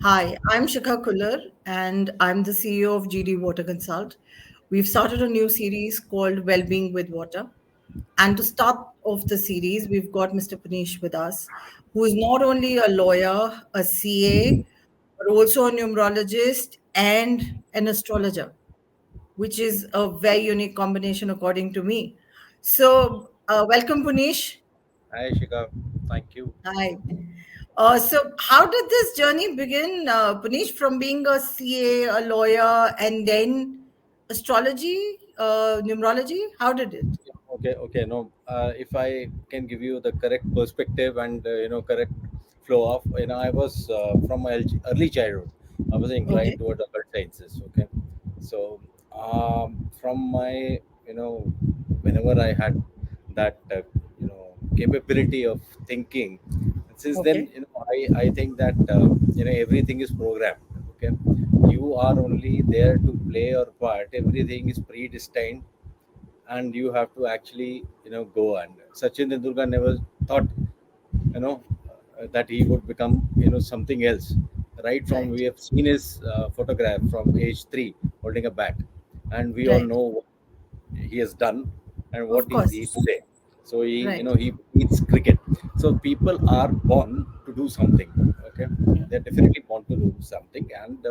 Hi, I'm Shikha Khullar and I'm the CEO of GD Water Consult. We've started a new series called Wellbeing with Water. And to start off the series, we've got Mr. Puniesh with us, who is not only a lawyer, a CA, but also a numerologist and an astrologer, which is a very unique combination according to me. So, welcome, Puniesh. Hi, Shikha. Thank you. Hi. So, how did this journey begin, Punish, from being a CA, a lawyer, and then astrology, numerology? How did it? Okay. No, if I can give you the correct perspective and correct flow of, I was from my early childhood, I was Okay. inclined toward occult sciences. Okay, so from my, whenever I had that, capability of thinking, since then, Okay. I think that everything is programmed. Okay, you are only there to play your part. Everything is predestined and you have to actually go. And Sachin Tendulkar never thought that he would become something else. Right from Right. we have seen his photograph from age 3 holding a bat, and we all Right. know what he has done and what Of is he course. today. So Right. he eats cricket. So people are born to do something. Okay, they're definitely born to do something, and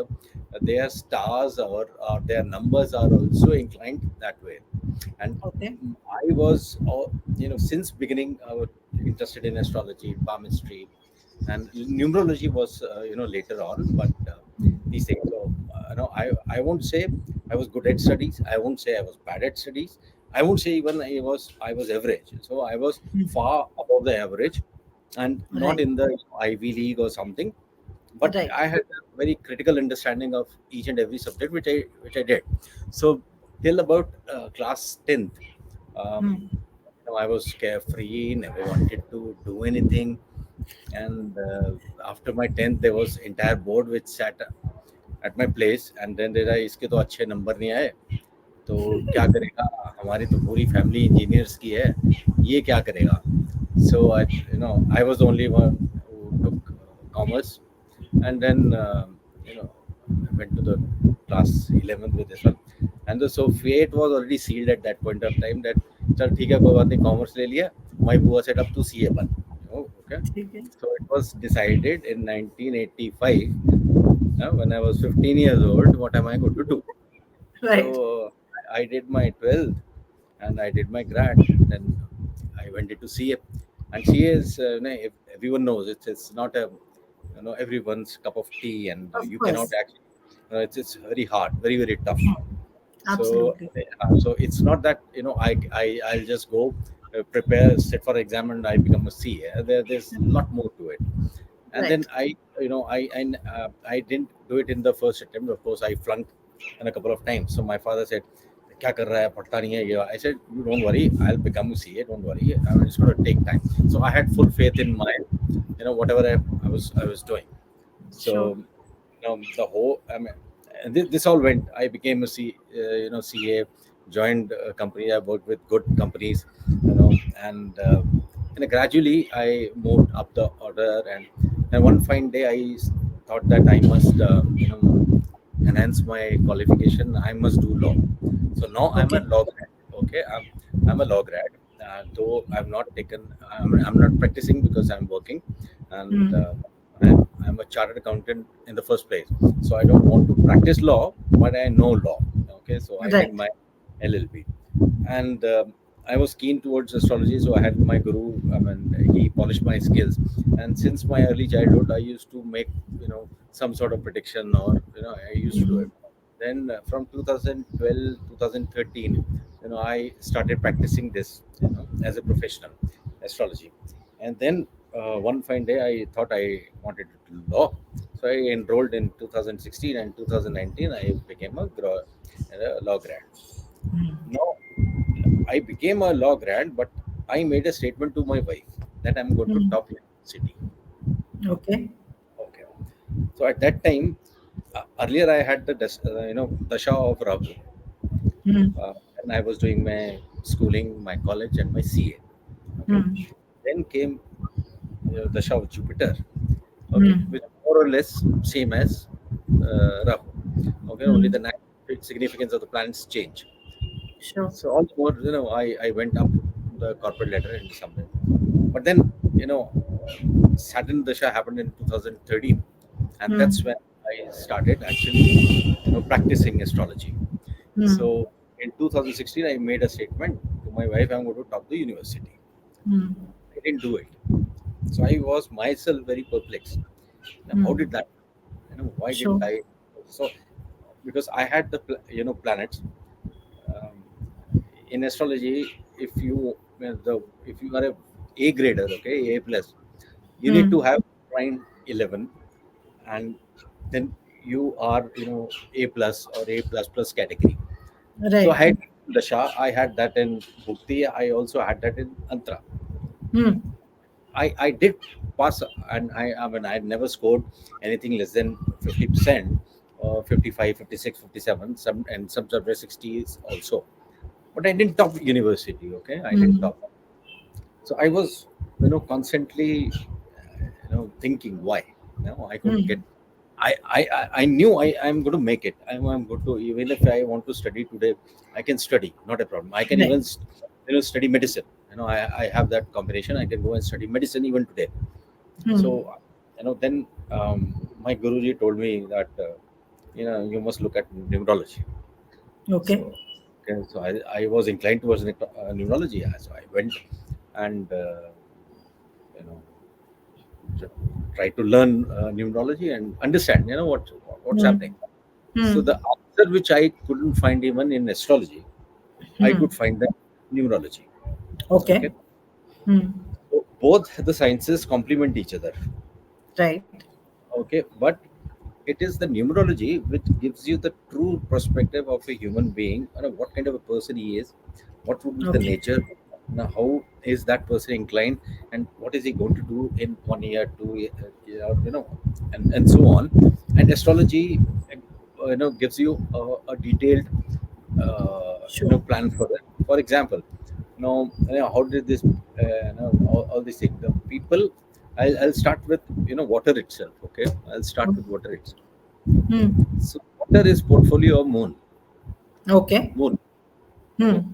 their stars or their numbers are also inclined that way. And Okay. I was, since beginning, I was interested in astrology, palmistry, and numerology was, later on. But these things, so, I won't say I was good at studies. I won't say I was bad at studies. I won't say even I was average. So I was far above the average, and not Right. in the Ivy League or something. But Right. I had a very critical understanding of each and every subject, which I did. So till about class 10th, Hmm. I was carefree, never wanted to do anything. And after my 10th, there was entire board which sat at my place, and then there इसके तो अच्छे number नहीं आए, तो क्या करेगा, हमारी तो पूरी फैमिली इंजीनियर्स की है, ये क्या करेगा. So I was the only one who took commerce. And then I went to the class 11th with this one. And so fate was already sealed at that point of time that चल ठीक है कोई बात नहीं, commerce ले लिया. My बुआ said up to CA बन. Oh, okay. ठीक है. So it was decided in 1985, when I was 15 years old, what am I going to do? Right. So I did my 12th and I did my grad. Then I went into CA. And CA is, if everyone knows, it's not a, everyone's cup of tea, and Of you cannot course. actually, it's very hard, very tough. So, Absolutely. so it's not that I'll just go prepare, sit for exam, and I become a CA. There's a lot more to it. And then Right. I didn't do it in the first attempt. Of course, I flunked in a couple of times. So my father said, क्या कर रहा है पढ़ता नहीं है ये. I said, you don't worry, I'll become a CA, don't worry, I mean, it's going to take time. So I had full faith in my whatever I was doing. So Sure. the whole, I mean, and this all went. I became a CA, joined a company. I worked with good companies, and gradually I moved up the order. And one fine day I thought that I must enhance my qualification. I must do law. So now I'm a Okay. law grad. Okay, I'm a law grad. Though I've not taken, I'm not practicing because I'm working, and Hmm. I'm a chartered accountant in the first place. So I don't want to practice law, but I know law. Okay, so I did Right. my LLB, and I was keen towards astrology. So I had my guru. I mean, he polished my skills, and since my early childhood, I used to make some sort of prediction, or I used to do it. Mhm. Then from 2012, 2013, I started practicing this, as a professional, astrology. And then one fine day, I thought I wanted to do law. So I enrolled in 2016, and 2019, I became a law grad. Now, I became a law grad, but I made a statement to my wife that I'm going to Hmm. top university. Okay. Okay. So at that time, earlier I had the dasha of Rahu, Hmm. and I was doing my schooling, my college, and my CA. Okay. Hmm. Then came dasha of Jupiter. Okay, Hmm. with more more or less same as Rahu. Okay, only the Hmm. natural significance of the planets change. Sure. So all more, I went up the corporate ladder in somewhere. But then, Saturn Dasha happened in 2013, and that's Hmm. when I started actually, practicing astrology. Hmm. So in 2016, I made a statement to my wife, I'm going to top the university. Hmm. I didn't do it. So I was myself very perplexed. Now, how did Hmm. that? Why didn't Sure. I? So because I had the planets um, in astrology. If you are a grader, okay, A plus, you need to Hmm. have trine 11, and then you are A plus or A plus plus category. So I Right. had Dasha, I had that in Bhukti, I also had that in Antra. Hmm. I did pass, and I mean, I had never scored anything less than 50%, or 55, 56, 57, some and some subject 60s also. But I didn't top university, okay? I didn't Hmm. top. So I was, constantly, thinking why. I couldn't get. Hmm. I knew I'm going to make it. I'm going to, even if I want to study today, I can study, not a problem. I can even, Right. study medicine. I have that combination. I can go and study medicine even today. Hmm. So, then my Guruji told me that, you must look at numerology. Okay. So, okay, so I was inclined towards neurology. So I went and you know tr- try to learn neurology and understand what's happening. Hmm. So Hmm. the answer which I couldn't find even in astrology, I Hmm. could find that neurology. Okay, Okay. Hmm. so both the sciences complement each other. Right. Okay, but it is the numerology which gives you the true perspective of a human being, what kind of a person he is, what would be the Okay. nature, how is that person inclined, and what is he going to do in 1 year, 2 year, and so on. And astrology, gives you a detailed, Sure. plan for that. For example, how did this, all these things, the people. I'll start with water itself. Okay, I'll start with water itself. Hmm. So water is portfolio of moon. Okay. Moon. Okay, Hmm.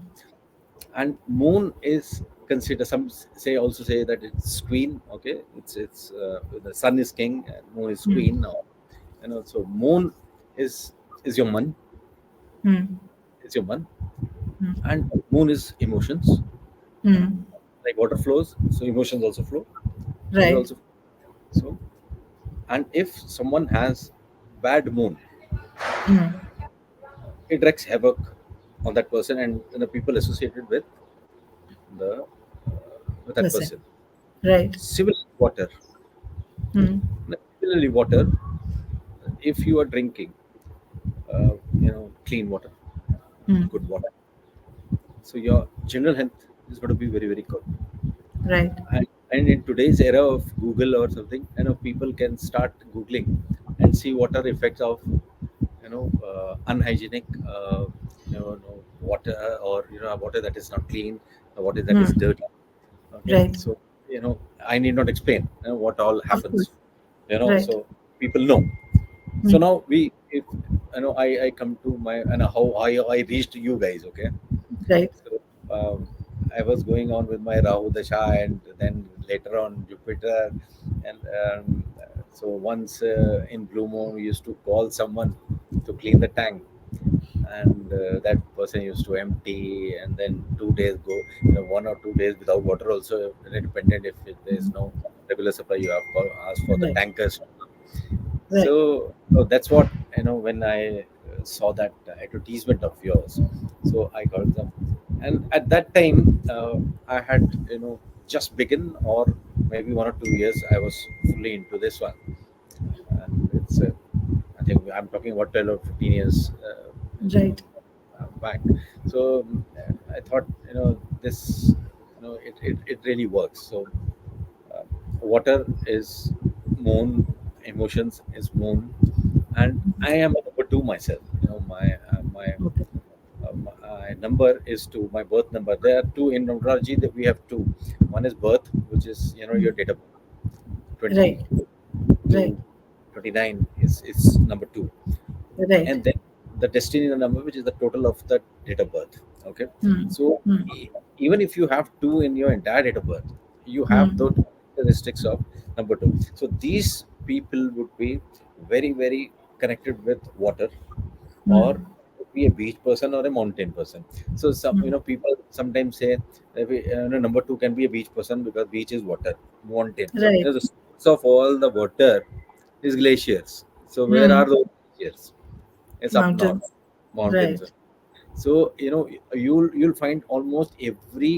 and moon is considered. Some say also say that it's queen. Okay, it's the sun is king and moon is Hmm. queen. Now, so moon is is your man, Hmm. is your man, Hmm. and moon is emotions. Hmm. Like water flows, so emotions also flow. Water Right. also. So, and if someone has bad moon, Hmm. it wreaks havoc on that person and the people associated the with that Listen. person. Right. Similarly, water. Hmm. Similarly, water. If you are drinking, clean water, Hmm. good water, so your general health is going to be very very good. Right. And in today's era of Google or something, people can start googling and see what are the effects of unhygienic water, or water that is not clean, or water that is Hmm. dirty. Okay, Right. so I need not explain what all Of happens. course. Right. So people know. So Hmm. now we if I come to my and how I reached you guys. Okay, Right. so I was going on with my Rahu Dasha, and then later on Jupiter, and so once in Blue Moon we used to call someone to clean the tank, and that person used to empty, and then 2 days go, 1 or 2 days without water also, independent if there is no regular supply, you have to ask for the Right. tankers. Right. So that's what, when I saw that advertisement of yours, so I got them. And at that time, I had just begun, or maybe 1 or 2 years I was fully into this one. And it's I think I'm talking about 12 or 15 years, Right. back. So I thought, this, it really works. So uh, water is moon, emotions is moon, and I am a number two myself. Okay. My number is two. My birth number. There are two in numerology. That we have two. One is birth, which is your Hmm. date of birth, 20 Right. to Right. 29 is number 2, Right. and then the destiny number, which is the total of the date of birth. Okay, Hmm. so Hmm. even if you have 2 in your entire date of birth, you have Hmm. those characteristics of number 2. So these people would be very very connected with water, or Hmm. be a beach person or a mountain person. So some, Hmm. people sometimes say that number 2 can be a beach person because beach is water, mountain. Right. The source of all the water is glaciers. So where are Hmm. those glaciers? It's up north, Mountains. mountains. Right. So you'll find almost every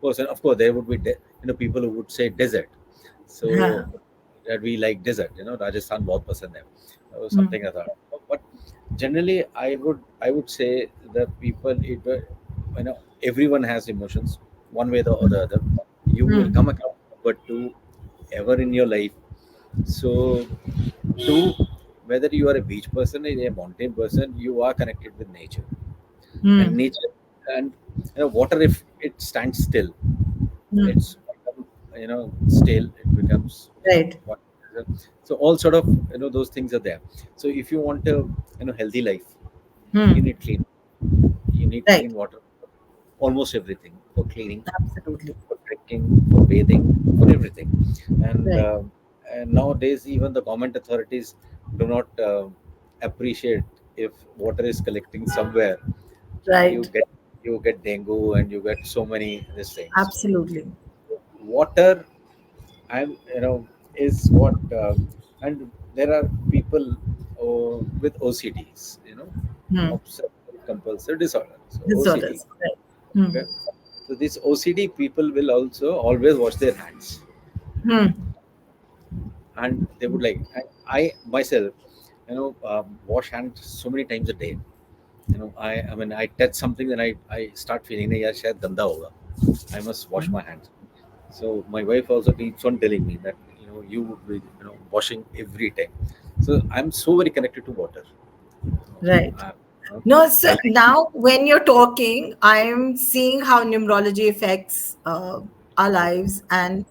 person. Of course, there would be people who would say desert. So Huh. that we like desert. Rajasthan बहुत पसंद है, or Hmm. something like that. But generally, I would say that people, everyone has emotions one way or the other. You will Hmm. come across number 2 ever in your life. So, 2, whether you are a beach person or a mountain person, you are connected with nature. And Hmm. nature, and water, if it stands still, Hmm. it's become, stale, it becomes Right. what. So all sort of, those things are there. So if you want a, healthy life, you Hmm. need clean, Right. water, almost everything, for cleaning, Absolutely. for drinking, for bathing, for everything. and Right. uh, and nowadays even the government authorities do not appreciate if water is collecting somewhere. you Right. get you get dengue, and you get so many these things. Absolutely. Water, I'm is what, and there are people with OCDs, Hmm. obsessive compulsive disorder, so OCD. Disorders. Right. Hmm. Okay, so these OCD people will also always wash their hands, Hmm. and they would like. I myself, wash hands so many times a day. I mean, I touch something, then I start feeling that, yeah, shayad ganda hoga. I must wash my hands. So my wife also keeps on telling me that, you would be, washing every time. So I'm so very connected to water. Right. Uh, No, I so like. now when you're talking, I'm seeing how numerology affects our lives, and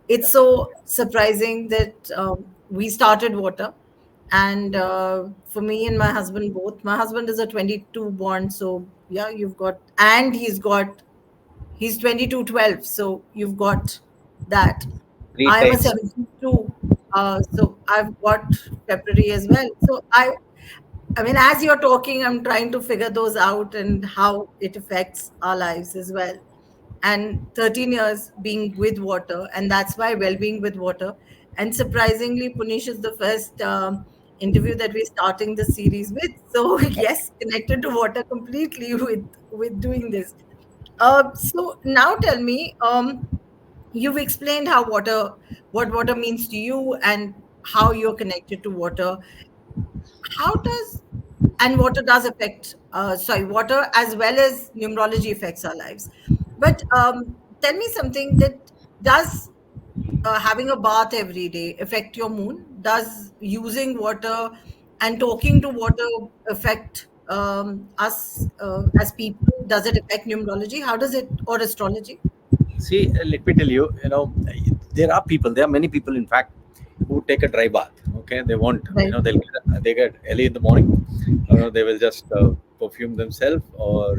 Yeah. it's so surprising that we started water. And for me and my husband both, my husband is a 22 born, so yeah, you've got, and he's 22/12, so you've got that. Three I'm a times. 72, so I've got February as well. So I mean, as you're talking, I'm trying to figure those out and how it affects our lives as well. And 13 years being with water, and that's why well-being with water. And surprisingly, Punish is the first interview that we're starting the series with. So yes, connected to water completely with doing this. So now tell me, you've explained what water means to you, and how you're connected to water. How does and water does affect water as well as numerology affects our lives, but tell me something, that does having a bath every day affect your moon? Does using water and talking to water affect us as people? Does it affect numerology? How does it, or astrology? See, let me tell you, there are many people, in fact, who take a dry bath. Okay, they want, Right. they get early in the morning. They will just perfume themselves, or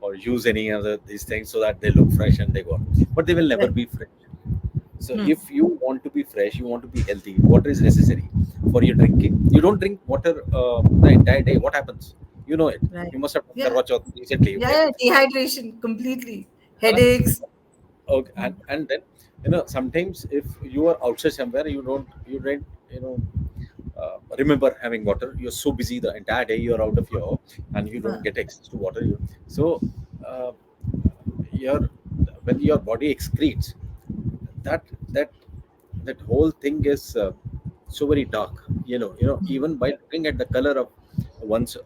or use any other these things, so that they look fresh and they go. But they will never Right. be fresh. So Hmm. if you want to be fresh, you want to be healthy, water is necessary for your drinking. You don't drink water the entire day. What happens? You know it. Right. You must have done Yeah. Karwa Chauth recently. Okay, Yeah, dehydration completely, है ना? headaches. Okay, Hmm. and then, sometimes if you are outside somewhere, you don't remember having water. You're so busy the entire day, you're out of your, and you don't Huh. get access to water. So uh, your when your body excretes, that that that whole thing is so very dark. Hmm. Even by looking at the color of one's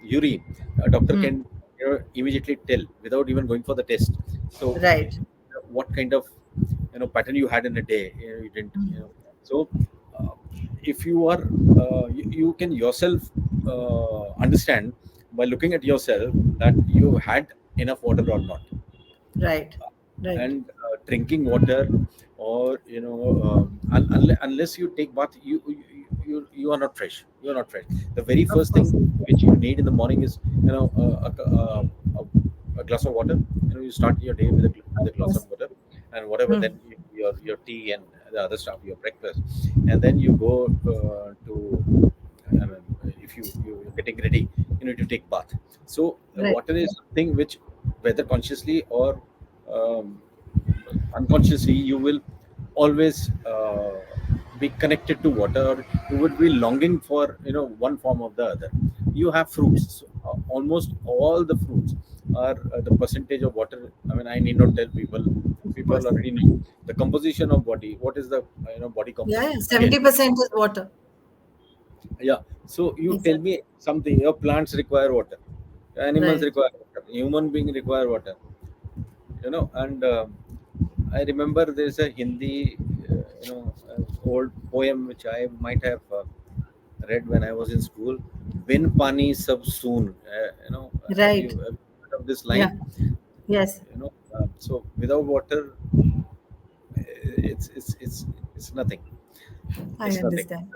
urine, a doctor Hmm. can, immediately tell without even going for the test. So Right. what kind of, pattern you had in a day, you didn't, Hmm. so uh, if you are, you can yourself understand by looking at yourself that you had enough water or not. Right. Right. And drinking water, or unless you take bath, you are not fresh. You are not fresh. The very Of first thing course. which you need in the morning is, a glass of water. You start your day with Of with a glass of course. water, and whatever, Hmm. then your tea and the other stuff, your breakfast, and then you go to, I mean, if you're getting ready, you need to take bath. So Right. water is something which, whether consciously or um, unconsciously, you will always be connected to water, or you would be longing for, one form of the other. You have fruits. So, almost all the fruits are, the percentage of water. I mean, I need not tell people. Of People course. already know the composition of body. What is the, body Yeah, yeah. composition again? 70% is water. Yeah. So you tell Exactly. me something. Your plants require water. Animals Right. require water. Human being require water. And I remember there's a Hindi, old poem which I might have read when I was in school. Bin pani sab soon. Have you Right. heard of this Yeah. line? Yes. So without water, it's nothing. I It's nothing. understand.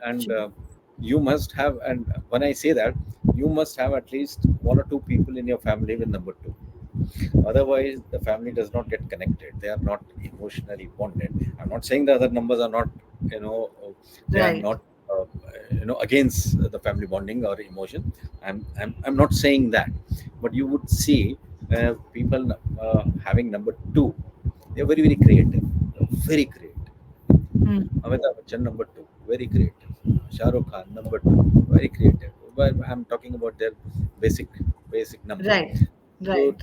And Sure. you must have, and when I say that, you must have at least one or two people in your family with number two. Otherwise, the family does not get connected. They are not emotionally bonded. I'm not saying the other numbers are not, you know, they are Right. not, against the family bonding or emotion. I'm not saying that, but you would see people having number two. They're very very creative, very creative. Hmm. Amitabh Bachchan number two, very creative. Shah Rukh Khan number two, very creative. But I'm talking about their basic basic number. Right. So Right.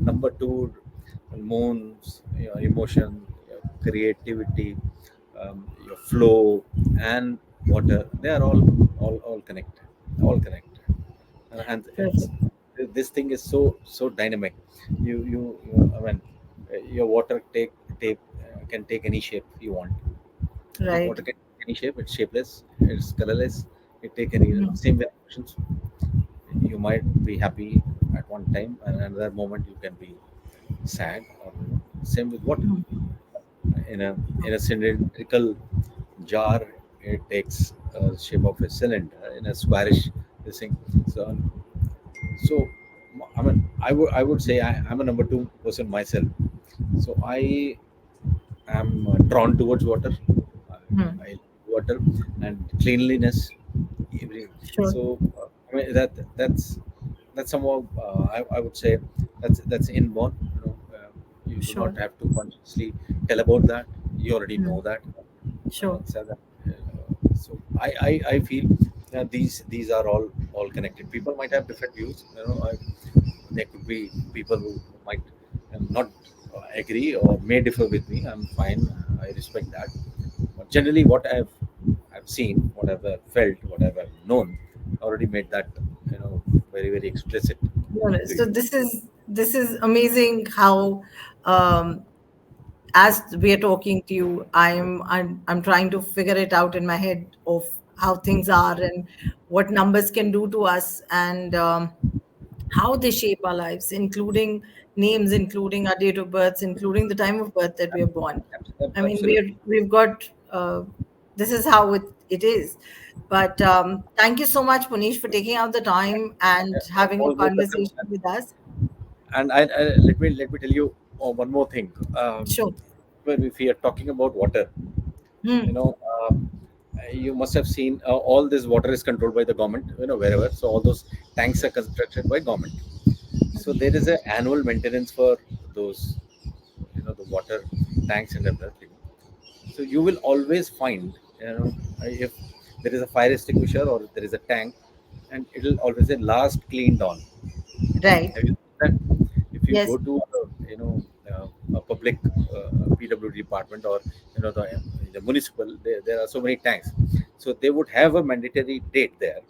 number two, moons, your emotion, your creativity, your flow, and water. They are all connected, all connected, and Perfect. this thing is so dynamic. I mean, your water can take any shape you want. Right. Water can take any shape. It's shapeless. It's colorless. It take any Hmm. same with emotions. You might be happy at one time, and another moment you can be sad. Or same with water. Hmm. In a cylindrical jar, it takes shape of a cylinder. In a squarish this thing. So I mean, I would say I'm a number two person myself. So I am drawn towards water. Hmm. I love water and cleanliness. Every, Sure. so I mean, that's somehow, I would say that's inborn. You do not Sure. have to consciously tell about that. You already Hmm. know that. Sure. So so I feel that these are all connected. People might have different views. There could be people who might not agree or may differ with me. I'm fine. I respect that. But generally, what I've seen, what I've felt, what I've known, already made that, very very explicit No, no. to So you. this is amazing how, um, as we are talking to you, I'm trying to figure it out in my head of how things are and what numbers can do to us, and how they shape our lives, including names, including our date of births, including the time of birth that we are born. I mean, Absolutely. we've got, this is how it is. But thank you so much, Punish, for taking out the time and having a Most welcome. conversation with us. And let me tell you one more thing. Sure. When if we are talking about water, you Hmm. know, you must have seen, all this water is controlled by the government. Wherever, so all those tanks are constructed by government. So there is an annual maintenance for those, the water tanks and everything. So you will always find, if there is a fire extinguisher or there is a tank, and it will always say last cleaned on. Right. Have you seen that? If you Yes. go to, a public, PWD department, or the municipal, there are so many tanks. So they would have a mandatory date there,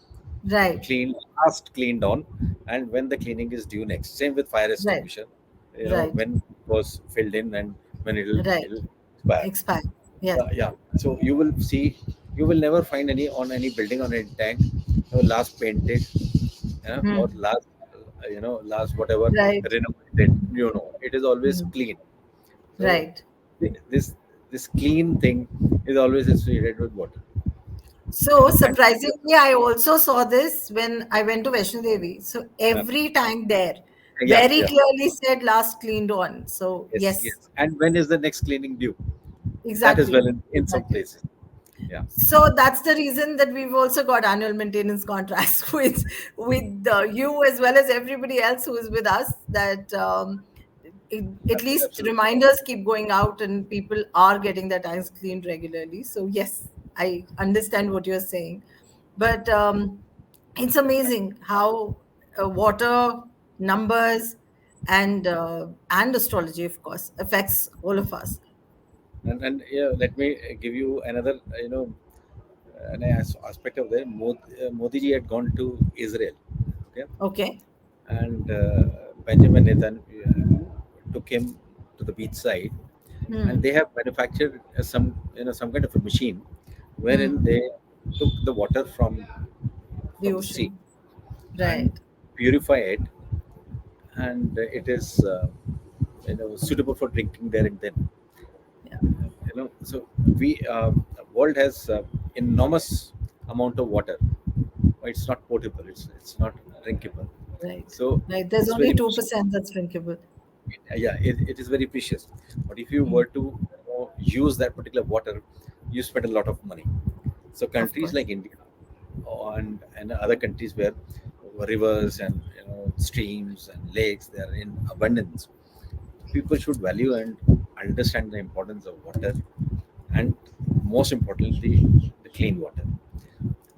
Right. clean last cleaned on, and when the cleaning is due next. Same with fire Right. extinguisher, Right. when it was filled in and when Right. it'll expire. Expire. Yes. Yeah. So you will never find any on any building on any tank, last painted, or Hmm. last whatever Right. renovated. It is always Mhm. clean. So Right. this clean thing is always associated with water. So And surprisingly, I also saw this when I went to Vaishno Devi. So uh, every tank there yeah, very yeah, clearly said last cleaned on. So yes, yes, yes. And when is the next cleaning due? That is exactly, well in some exactly. places. Yeah. So that's the reason that we've also got annual maintenance contracts with you as well as everybody else who is with us. That at least Absolutely. reminders keep going out and people are getting their tanks cleaned regularly. So yes, I understand what you're saying, but it's amazing how water, numbers, and astrology, of course, affects all of us. And yeah, let me give you another, an aspect of that. Modi ji had gone to Israel, okay, Okay. and Benjamin Netanyahu took him to the beach side, and Hmm. they have manufactured some kind of a machine wherein Hmm. they took the water The from the sea ocean. and Right. purify it, and it is suitable for drinking there and then. Yeah. So we world has enormous amount of water. It's not potable, it's not drinkable. Right. So Right. There's it's only very precious. 2% that's drinkable. Yeah, it is very precious. But if you Hmm. were to use that particular water, you spend a lot of money. So Of countries course. like India and other countries where rivers and streams and lakes, they are in abundance, people should value and understand the importance of water, and most importantly, the clean water.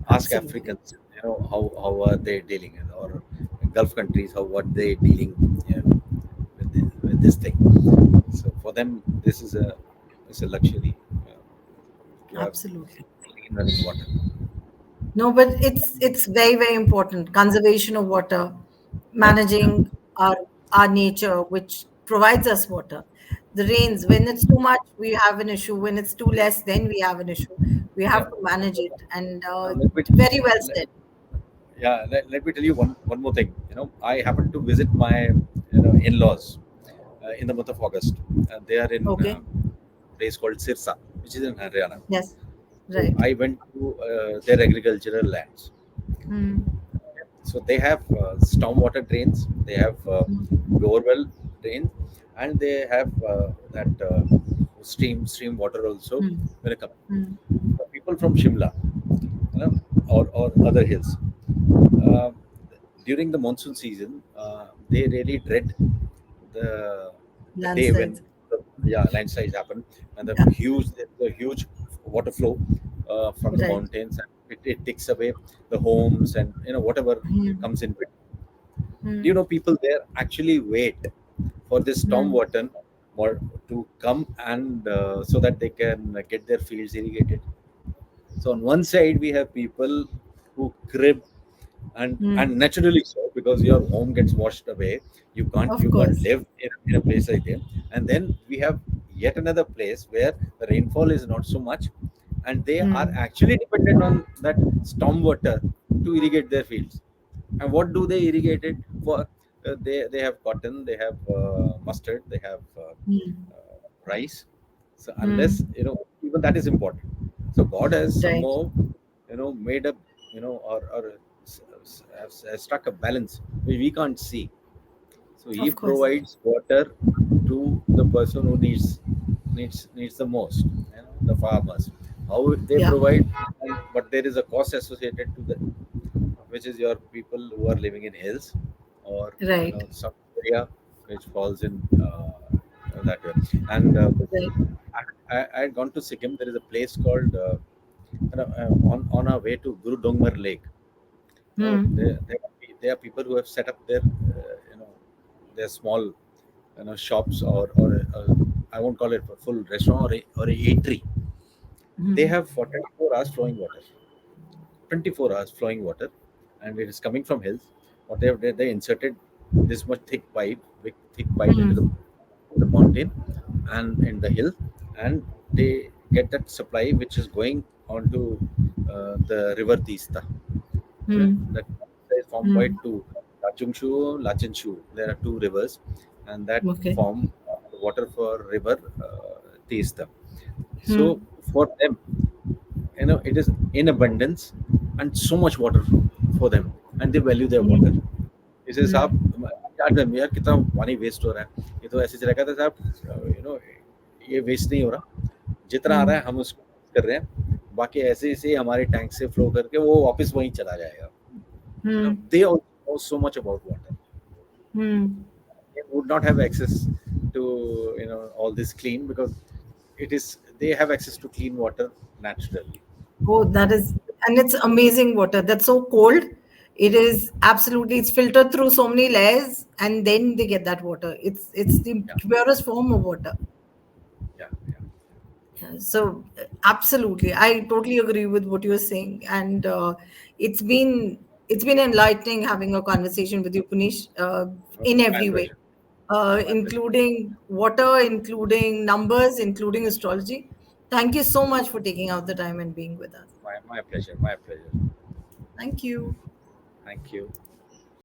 Ask Absolutely. Africans, how are they dealing, or Gulf countries, how are they dealing, with this thing. So for them, this is a it's a luxury, to have Absolutely. clean running water. No, but it's very, very important. Conservation of water, Yeah, yeah, managing our nature, which provides us water. The rains, when it's too much, we have an issue. When it's too less, then we have an issue. We have yeah. to manage it. And Let me, very well let, said. yeah, let me tell you one more thing. I happened to visit my in-laws in the month of August. They are in Okay. a place called Sirsa, which is in Haryana. Yes. So Right. I went to their agricultural lands. Hmm. So they have stormwater drains, they have Hmm. borewell drains, and they have that stream water also Hmm. when it comes. Hmm. The people from Shimla, or other hills, uh, during the monsoon season, they really dread the the day when Landslides. landslides happen, and Yeah. the huge water flow from the Right. mountains, and it takes away the homes and whatever Hmm. comes in. Do Hmm. you know people there actually wait for this storm Hmm. water or to come, and so that they can get their fields irrigated? So on one side we have people who crib, and Hmm. naturally so, because your home gets washed away, Of you can't course. live in a place like that. And then we have yet another place where the rainfall is not so much, and they are Hmm. actually dependent on that storm water to irrigate their fields. And what do they irrigate it for? They have cotton, they have mustard, they have Hmm. rice. So unless Hmm. even that is important. So God has Right. somehow made up, or has struck a balance which we can't see. So He Of course. provides water to the person who needs the most, the farmers. How they Yeah. provide, but there is a cost associated to that, which is your people who are living in hills, or Right. some area which falls in that way. And Right. I had gone to Sikkim. There is a place called on our way to Guru Dongmar Lake. Hmm. There are people who have set up their small shops, or I won't call it a full restaurant, or a eatery. They Hmm. have for 24 hours flowing water. 24 hours flowing water, and it is coming from hills. What they inserted this much thick pipe, big thick pipe into Hmm. the mountain and in the hill, and they get that supply which is going onto the river Tista. Okay, Hmm. that is formed by Hmm. two, Lachungshu, Lachinshu. There are two rivers, and that Okay. form water for river Tista. So Hmm. for them, it is in abundance and so much water for them, and they value their water. Hmm. इसे साहब क्या कर यार, कितना पानी waste हो रहा है, ये तो ऐसे चला कहता साहब, ये वेस्ट नहीं हो रहा, जितना आ रहा है Hmm. हम उसको कर रहे हैं, बाकी ऐसे ऐसे हमारे टैंक से फ्लो करके वो वापस वहीं चला जाएगा. Hmm. They also know so much about water. Hmm. They would not have access to all this clean, because they have access to clean water naturally. Oh, that is, and it's amazing water. That's so cold. It is absolutely, it's filtered through so many layers, and then they get that water. It's the Yeah, purest form of water. yeah, yeah. Yeah, so absolutely, I totally agree with what you're saying, and it's been enlightening having a conversation with you, Punish, in My every way, pleasure. My pleasure. including water, including numbers, including astrology. Thank you so much for taking out the time and being with us. My pleasure. My pleasure. Thank you. Thank you.